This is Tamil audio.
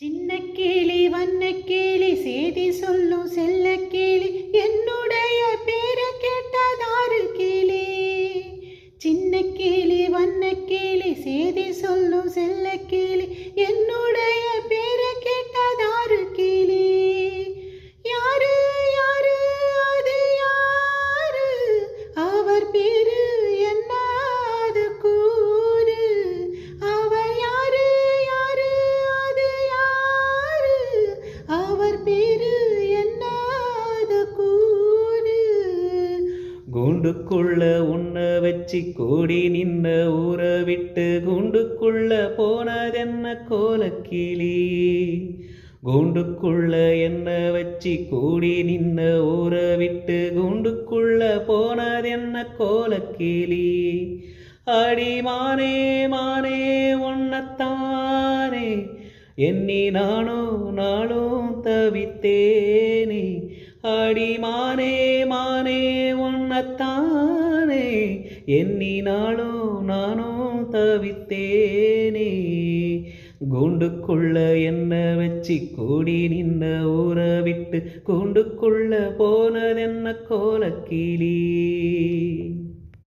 சின்ன கிளி வண்ண கிளி சேதி சொல்லும் செல்ல கிளி என்னுடைய பேரை கேட்டதாரு கிளி. சின்ன கிளி வண்ண கிளி சேதி சொல்லும் செல்ல கிளி என்னுடைய பேரை கேட்டதாரு கிளி. யாரு யாரு அது யாரு, அவர் பேரு என்ன அது கூறு. அவர் யாரு யாரு அது யாரு, அவர் பேரு என்ன அது கூறு. கூண்டுக்குள்ள உன்ன வச்சு கூடி நின்ன ஊற விட்டு கூண்டுக்குள்ள போனதென்ன கோலக்கிளி. கூண்டுக்குள்ள என்ன வச்சு கூடி நின்ன ஊற விட்டு கூண்டுக்குள்ள போனதென்ன கோலக்கிளி. அடி மானே மானே ஒன்னத்தானே எண்ணி நாளும் தவித்தேனே. அடி மானே மானே ஒன்னத்தானே எண்ணி நானும் தவித்தேனே. கூண்டுக்குள்ள என்ன வச்சு கூடி நின்ன ஊற விட்டு கூண்டுக்குள்ள போனதென்ன கோலக்கிளி.